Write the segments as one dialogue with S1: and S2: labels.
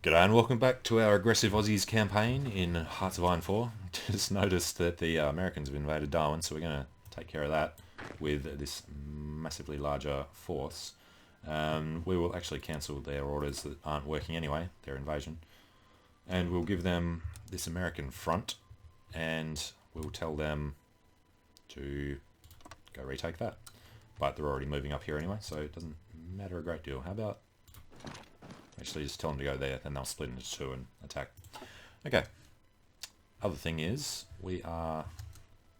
S1: G'day and welcome back to our aggressive Aussies campaign in Hearts of Iron 4. Just noticed that the Americans have invaded Darwin, so we're going to take care of that with this massively larger force. We will actually cancel their orders that aren't working anyway, their invasion. And we'll give them this American front, and we'll tell them to go retake that. But they're already moving up here anyway, so it doesn't matter a great deal. How about actually just tell them to go there, then they'll split into two and attack. Okay. Other thing is, we are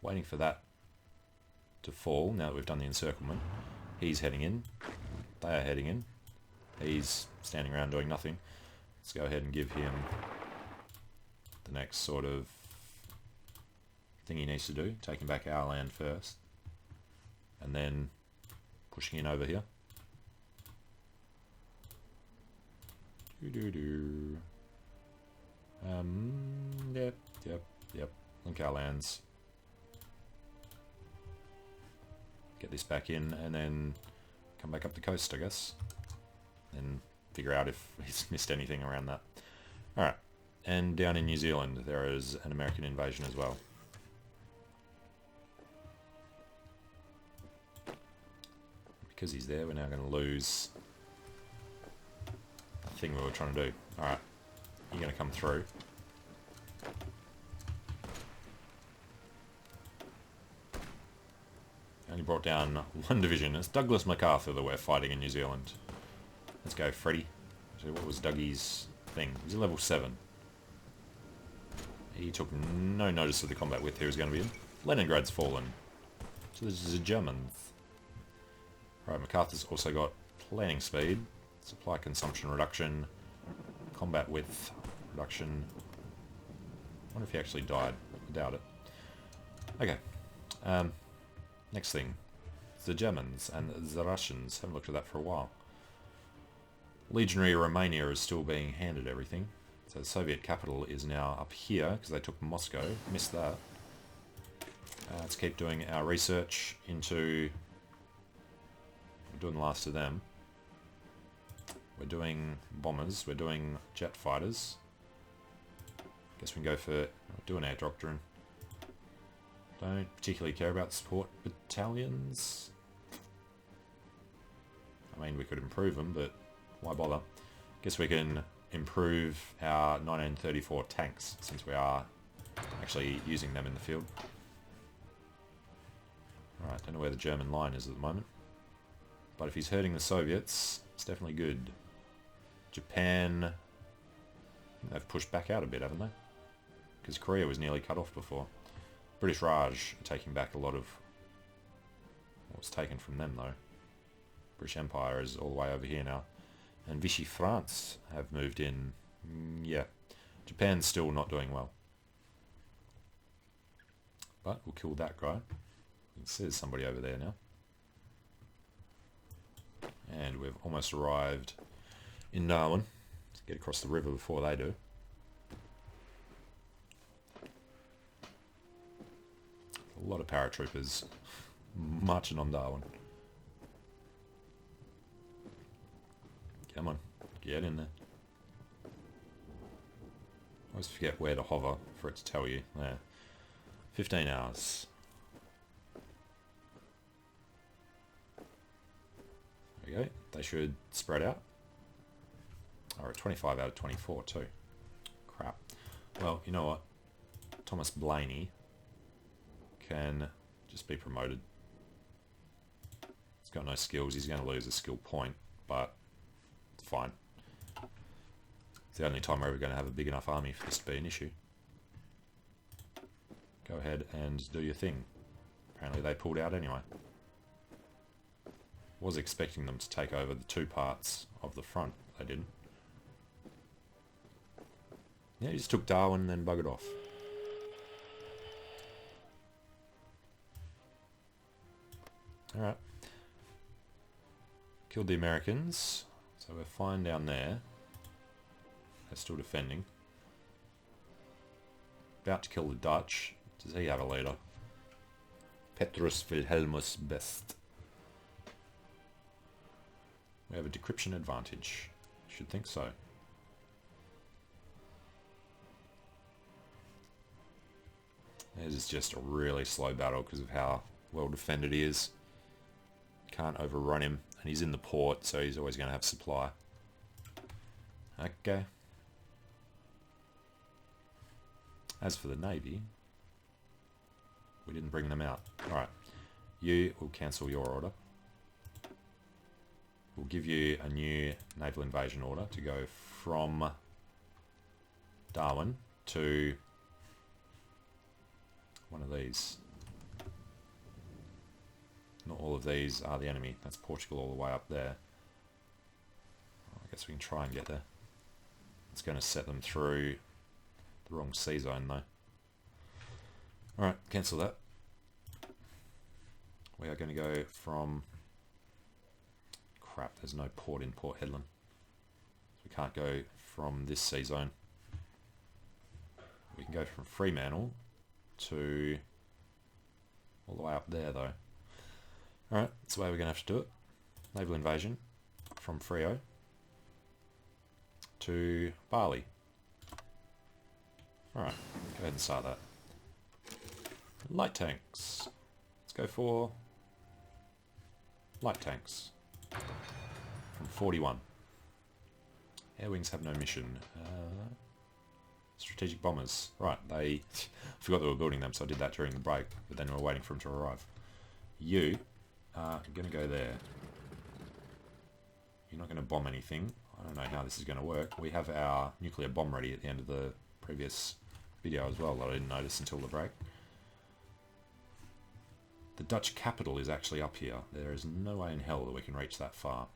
S1: waiting for that to fall now that we've done the encirclement. He's heading in. They are heading in. He's standing around doing nothing. Let's go ahead and give him the next sort of thing he needs to do. Taking back our land first. And then pushing in over here. Yep. Link our lands. Get this back in and then come back up the coast, I guess. And figure out if he's missed anything around that. Alright. And down in New Zealand, there is an American invasion as well. Because he's there, we're now going to lose the thing we were trying to do. Alright, you're going to come through. Only brought down one division. It's Douglas MacArthur that we're fighting in New Zealand. Let's go, Freddy. So what was Dougie's thing? He was a level 7. He took no notice of the combat width he was going to be in. Leningrad's fallen. So this is the Germans. Right, MacArthur's also got planning speed, supply consumption reduction, combat width reduction. I wonder if he actually died. I doubt it. Okay. Next thing. It's the Germans and the Russians. Haven't looked at that for a while. Legionary Romania is still being handed everything. So the Soviet capital is now up here because they took Moscow. Missed that. Let's keep doing our research into... We're doing the last of them. We're doing bombers. We're doing jet fighters. Guess we can go for... do an air doctrine. Don't particularly care about support battalions. I mean, we could improve them, but why bother? Guess we can improve our 1934 tanks, since we are actually using them in the field. Alright, don't know where the German line is at the moment. But if he's hurting the Soviets, it's definitely good. Japan... they've pushed back out a bit, haven't they? Because Korea was nearly cut off before. British Raj are taking back a lot of what was taken from them, though. British Empire is all the way over here now. And Vichy France have moved in. Yeah. Japan's still not doing well. But we'll kill that guy. There's somebody over there now. And we've almost arrived in Darwin. Let's get across the river before they do. A lot of paratroopers marching on Darwin. Come on, get in there. I always forget where to hover for it to tell you. There. 15 hours. There we go. They should spread out. Or 25 out of 24 too. Crap. Well, you know what? Thomas Blaney can just be promoted. He's got no skills. He's going to lose a skill point, but it's fine. It's the only time we're ever going to have a big enough army for this to be an issue. Go ahead and do your thing. Apparently they pulled out anyway. Was expecting them to take over the two parts of the front. They didn't. Yeah, he just took Darwin and then buggered off. Alright. Killed the Americans. So we're fine down there. They're still defending. About to kill the Dutch. Does he have a leader? Petrus Wilhelmus Best. We have a decryption advantage. Should think so. This is just a really slow battle because of how well defended he is. Can't overrun him, and he's in the port, so he's always going to have supply. Okay. As for the Navy, we didn't bring them out. Alright, you will cancel your order. We'll give you a new naval invasion order to go from Darwin to one of these. Not all of these are the enemy. That's Portugal all the way up there. I guess we can try and get there. It's going to set them through the wrong sea zone though. Alright, cancel that. We are going to go from... Crap, there's no port in Port Hedland. So we can't go from this sea zone. We can go from Fremantle to all the way up there though. Alright, that's the way we're going to have to do it. Naval invasion from Freo to Bali. Alright, go ahead and start that. Light tanks. Let's go for light tanks. From 41. Air wings have no mission. Strategic bombers. Right, I forgot they were building them, so I did that during the break, but then we were waiting for them to arrive. You are going to go there. You're not going to bomb anything. I don't know how this is going to work. We have our nuclear bomb ready at the end of the previous video as well that I didn't notice until the break. The Dutch capital is actually up here. There is no way in hell that we can reach that far.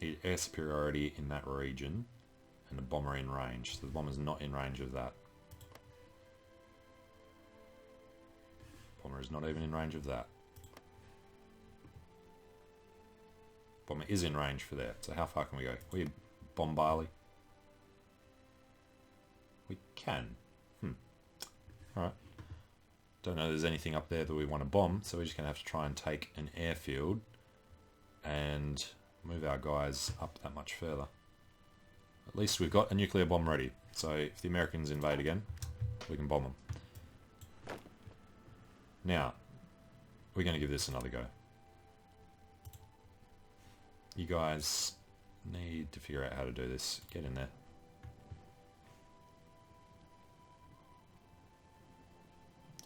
S1: Need air superiority in that region and a bomber in range. So the bomber's not in range of that. Bomber is not even in range of that. Bomber is in range for there. So how far can we go? Can we bomb Bali? We can. Alright. Don't know if there's anything up there that we want to bomb, so we're just going to have to try and take an airfield and move our guys up that much further. At least we've got a nuclear bomb ready, so if the Americans invade again, we can bomb them. Now, we're going to give this another go. You guys need to figure out how to do this. Get in there.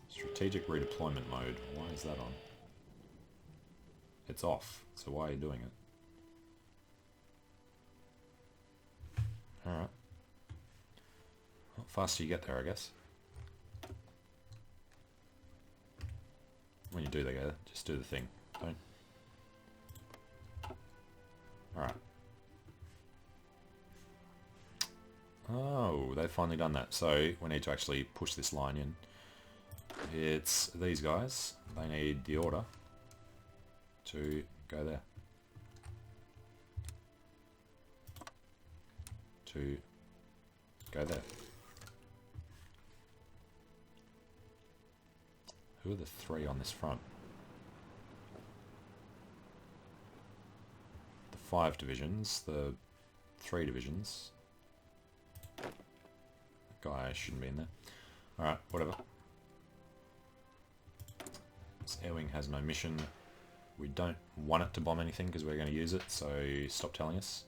S1: Strategic redeployment mode. Why is that on? It's off. So why are you doing it? Alright. Well, faster you get there, I guess. When you do that, just do the thing. Don't. Alright. Oh, they've finally done that. So we need to actually push this line in. It's these guys. They need the order to go there. To go there. Who are the three on this front? The 5 divisions, the 3 divisions. That guy shouldn't be in there. Alright, whatever. This air wing has no mission. We don't want it to bomb anything because we're going to use it, so stop telling us.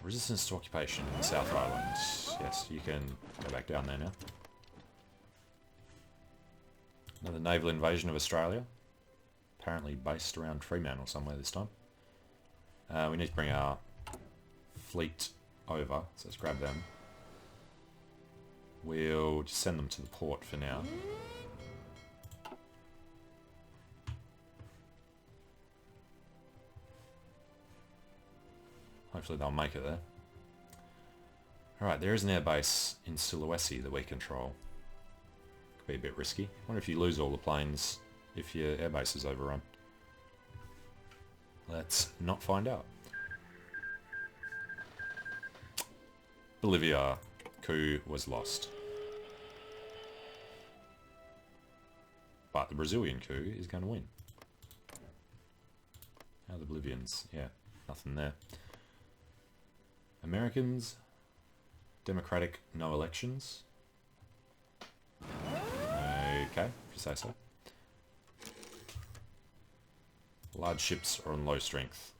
S1: Resistance to occupation in the South Island. Yes, you can go back down there now. Another naval invasion of Australia. Apparently based around Fremantle somewhere this time. We need to bring our fleet over, so let's grab them. We'll just send them to the port for now. Hopefully they'll make it there. Alright, there is an airbase in Sulawesi that we control. Could be a bit risky. I wonder if you lose all the planes if your airbase is overrun. Let's not find out. Bolivia coup was lost. But the Brazilian coup is going to win. How are the Bolivians? Yeah, nothing there. Americans, democratic, no elections. Okay, if you say so. Large ships are on low strength.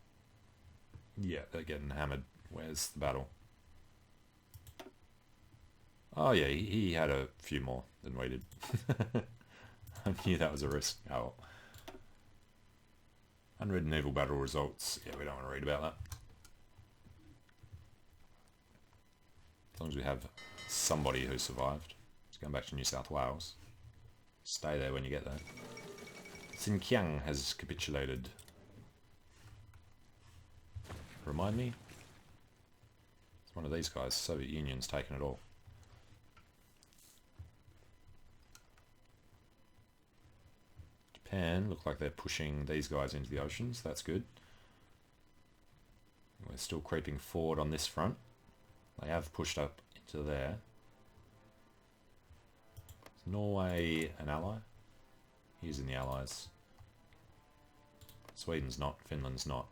S1: Yeah, they're getting hammered. Where's the battle? Oh yeah, he had a few more than we did. I knew that was a risk. Oh well. Unread naval battle results. Yeah, we don't want to read about that. As long as we have somebody who survived. Just going back to New South Wales. Stay there when you get there. Xinjiang has capitulated. Remind me? It's one of these guys. Soviet Union's taken it all. Japan look like they're pushing these guys into the oceans. That's good. We're still creeping forward on this front. They have pushed up into there. Is Norway an ally? He's in the allies. Sweden's not. Finland's not.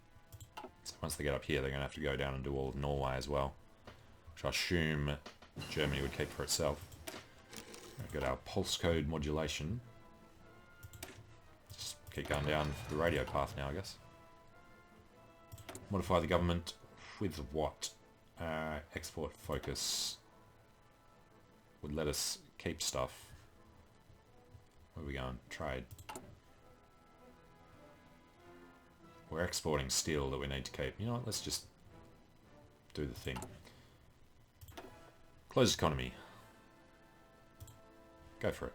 S1: So once they get up here, they're going to have to go down and do all of Norway as well. Which I assume Germany would keep for itself. We've got our pulse code modulation. Just keep going down the radio path now, I guess. Modify the government with what? Export focus would let us keep stuff. Where are we going? Trade. We're exporting steel that we need to keep. You know what? Let's just do the thing. Closed economy. Go for it.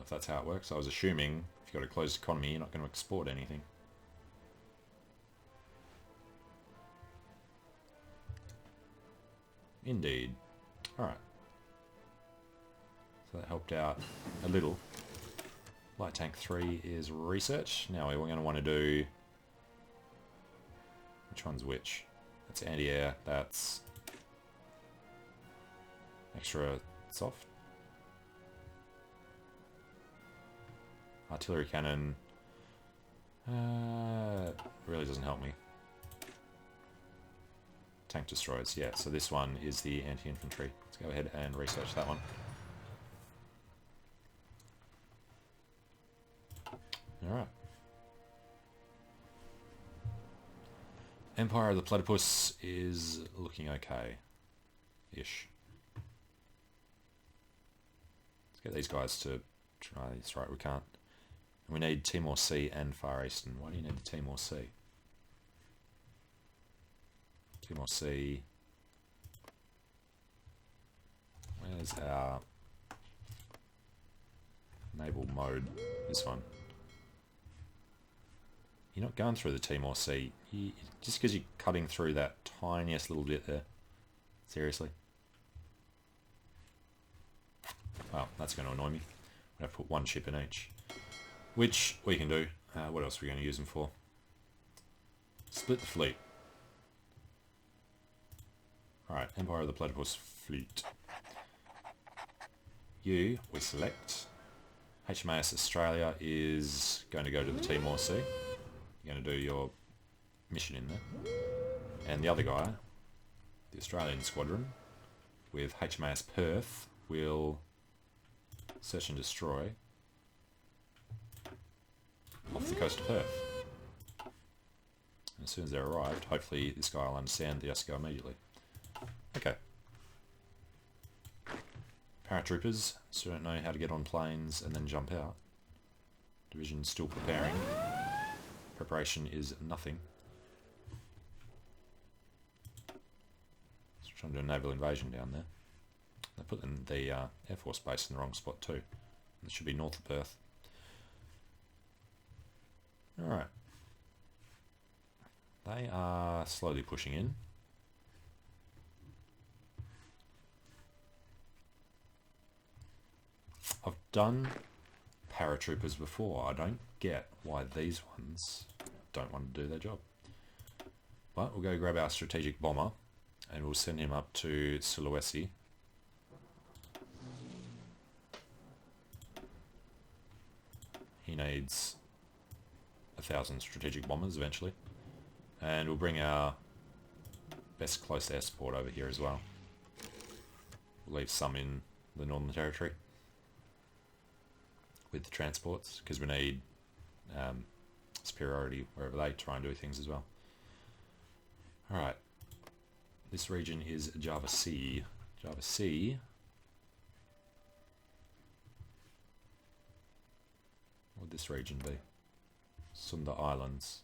S1: If that's how it works. I was assuming if you've got a closed economy, you're not going to export anything. Indeed. Alright. So that helped out a little. Light Tank 3 is research. Now we're going to want to do... Which one's which? That's anti-air, that's... extra soft. Artillery cannon... really doesn't help me. Tank destroyers, yeah, so this one is the anti-infantry. Let's go ahead and research that one. Alright. Empire of the Platypus is looking okay-ish. Let's get these guys to try this. Right, we can't. We need Timor Sea and Far Eastern. Why do you need the Timor Sea? Timor Sea. Where's our naval mode? This one. You're not going through the Timor Sea. Just because you're cutting through that tiniest little bit there. Seriously. Well, that's going to annoy me. I have to put one ship in each. Which we can do. What else are we going to use them for? Split the fleet. Alright, Empire of the Platypus fleet. You, we select. HMAS Australia is going to go to the Timor Sea. You're going to do your mission in there. And the other guy, the Australian squadron, with HMAS Perth, will search and destroy off the coast of Perth. And as soon as they're arrived, hopefully this guy will understand the go immediately. Okay. Paratroopers, still don't know how to get on planes and then jump out. Division's still preparing. Preparation is nothing. Just trying to do a naval invasion down there. They put the Air Force base in the wrong spot too. It should be north of Perth. Alright. They are slowly pushing in. I've done paratroopers before. I don't get why these ones don't want to do their job. But we'll go grab our strategic bomber and we'll send him up to Sulawesi. He needs a 1,000 strategic bombers eventually. And we'll bring our best close air support over here as well. We'll leave some in the Northern Territory with the transports, because we need superiority wherever they try and do things as well. Alright, this region is Java Sea. Java Sea. What would this region be? Sunda Islands.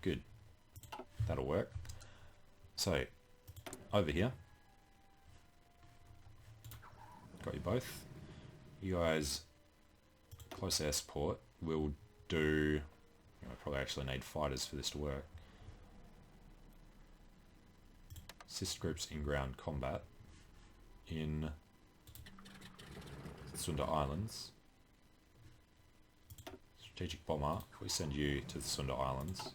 S1: Good. That'll work. So, over here. Got you both. You guys, close air support. We'll do... I probably actually need fighters for this to work. Assist groups in ground combat in Sunda Islands. Strategic bomber, if we send you to the Sunda Islands,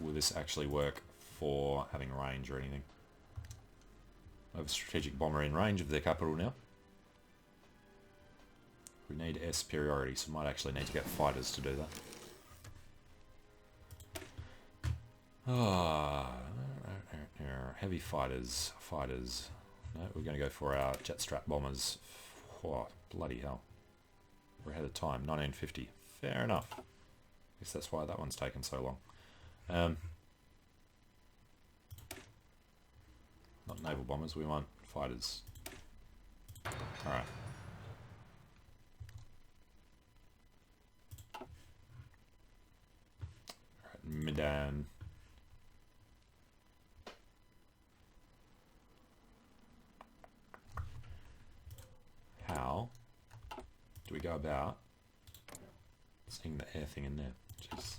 S1: will this actually work for having range or anything? I have a strategic bomber in range of their capital now. We need air superiority, so we might actually need to get fighters to do that. Heavy fighters. No, we're going to go for our jet strap bombers. Oh, bloody hell. We're ahead of time, 1950. Fair enough. Guess that's why that one's taken so long. Not naval bombers, we want fighters. Alright. Medan. How do we go about seeing the air thing in there? Jeez.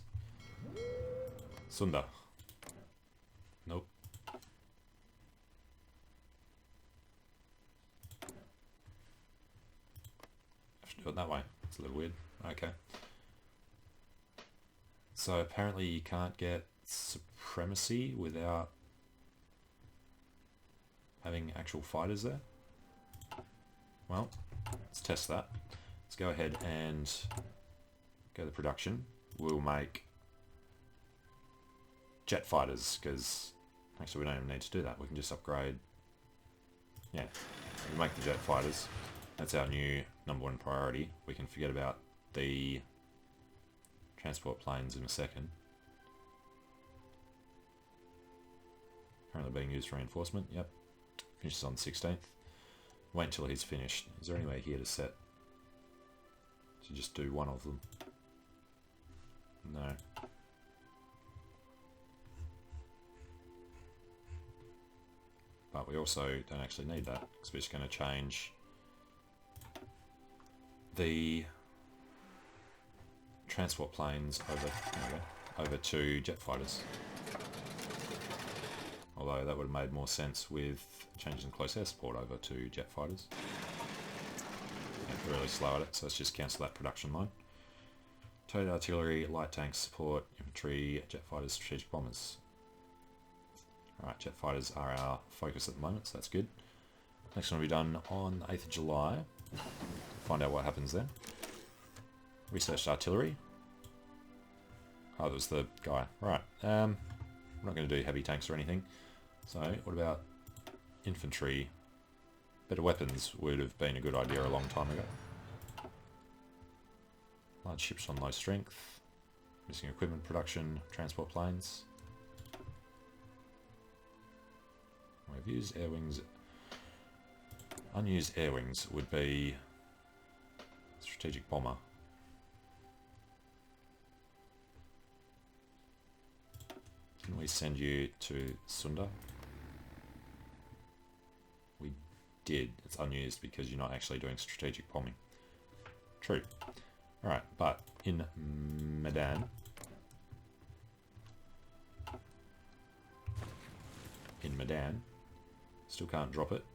S1: Sunda. Nope. I should do it that way. It's a little weird. Okay. So apparently you can't get supremacy without having actual fighters there. Well, let's test that. Let's go ahead and go to production. We'll make jet fighters, because actually we don't even need to do that. We can just upgrade. Yeah, we make the jet fighters. That's our new #1 priority. We can forget about the transport planes in a second. Currently being used for reinforcement. Yep. Finishes on the 16th. Wait until he's finished. Is there any way here to set? To just do one of them? No. But we also don't actually need that, because we're just going to change the transport planes over to jet fighters. Although that would have made more sense with changing close air support over to jet fighters. Yeah, they're really slow at it, so let's just cancel that production line. Towed artillery, light tanks, support, infantry, jet fighters, strategic bombers. Alright, jet fighters are our focus at the moment, so that's good. Next one will be done on the 8th of July. Find out what happens then. Researched artillery. Oh, that was the guy. Right. We're not going to do heavy tanks or anything. So, what about infantry? Better weapons would have been a good idea a long time ago. Large ships on low strength. Missing equipment production. Transport planes. We've used air wings. Unused air wings would be strategic bomber. Can we send you to Sunda? We did. It's unused because you're not actually doing strategic bombing. True. Alright, but in Medan, still can't drop it.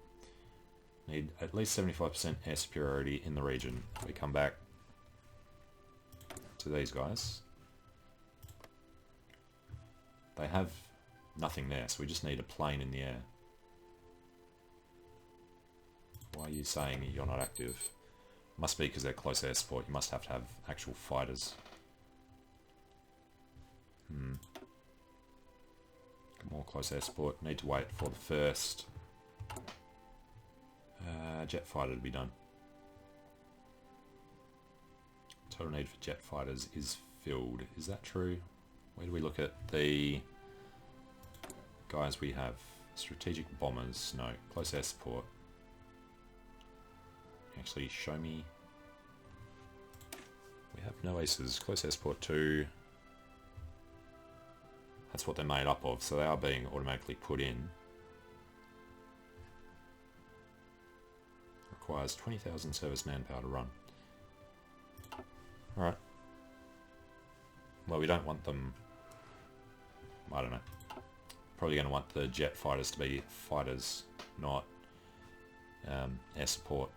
S1: Need at least 75% air superiority in the region. We come back to these guys. They have nothing there, so we just need a plane in the air. Why are you saying you're not active? Must be because they're close air support. You must have to have actual fighters. More close air support. Need to wait for the first jet fighter to be done. Total need for jet fighters is filled. Is that true? Where do we look at the guys we have? Strategic bombers. No. Close air support. Actually, show me. We have no aces. Close air support 2. That's what they're made up of, so they are being automatically put in. Requires 20,000 service manpower to run. Alright. Well, we don't want them... I don't know. Probably going to want the jet fighters to be fighters, not air support.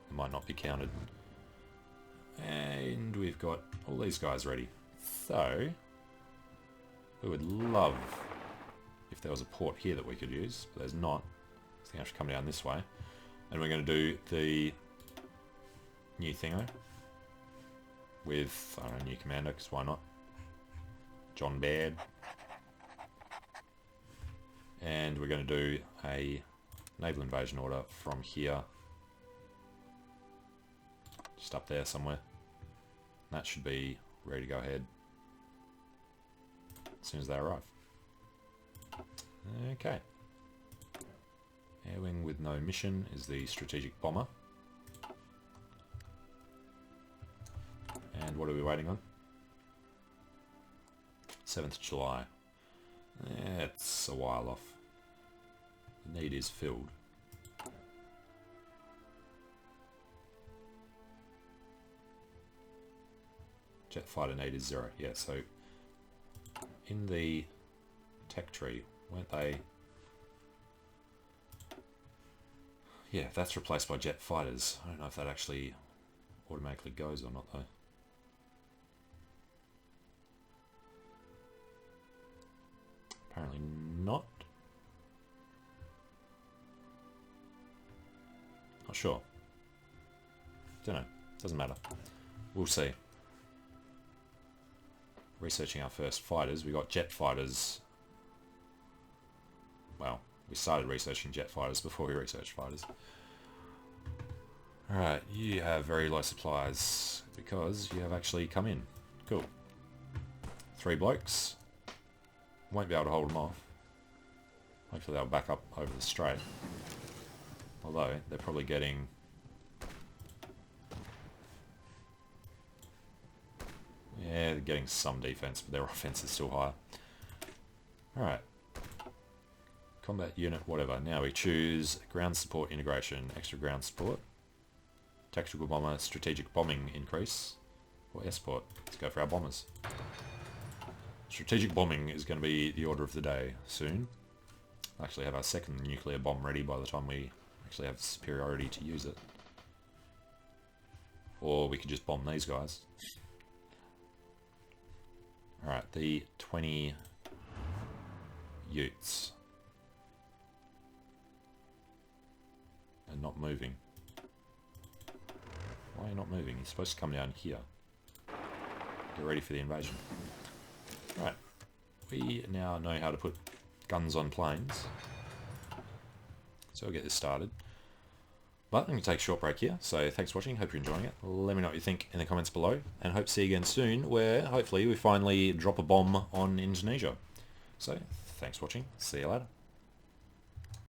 S1: It might not be counted. And we've got all these guys ready. So... we would love if there was a port here that we could use, but there's not. So I think I should come down this way. And we're going to do the new thingo with, I don't know, new commander, because why not? John Baird. And we're going to do a naval invasion order from here. Just up there somewhere. That should be ready to go ahead as soon as they arrive. Okay. Air wing with no mission is the strategic bomber. And what are we waiting on? 7th July. It's a while off. The need is filled. Jet fighter need is 0. Yeah, so in the tech tree, weren't they? Yeah, that's replaced by jet fighters. I don't know if that actually automatically goes or not though. Apparently not. Not sure. Don't know. Doesn't matter. We'll see. Researching our first fighters. We got jet fighters. Well, we started researching jet fighters before we researched fighters. Alright, you have very low supplies because you have actually come in. Cool. 3 blokes. Won't be able to hold them off. Hopefully they'll back up over the strait. Although, they're probably getting... yeah, they're getting some defense, but their offense is still higher. Alright. Combat unit, whatever. Now we choose ground support integration, extra ground support, tactical bomber, strategic bombing increase, or air support. Let's go for our bombers. Strategic bombing is going to be the order of the day soon. We'll actually have our second nuclear bomb ready by the time we actually have superiority to use it. Or we could just bomb these guys. Alright, the 20 Utes. And not moving. Why are you not moving? You're supposed to come down here. Get ready for the invasion. Right. We now know how to put guns on planes. So we'll get this started. But I'm going to take a short break here. So thanks for watching. Hope you're enjoying it. Let me know what you think in the comments below. And hope to see you again soon, where hopefully we finally drop a bomb on Indonesia. So thanks for watching. See you later.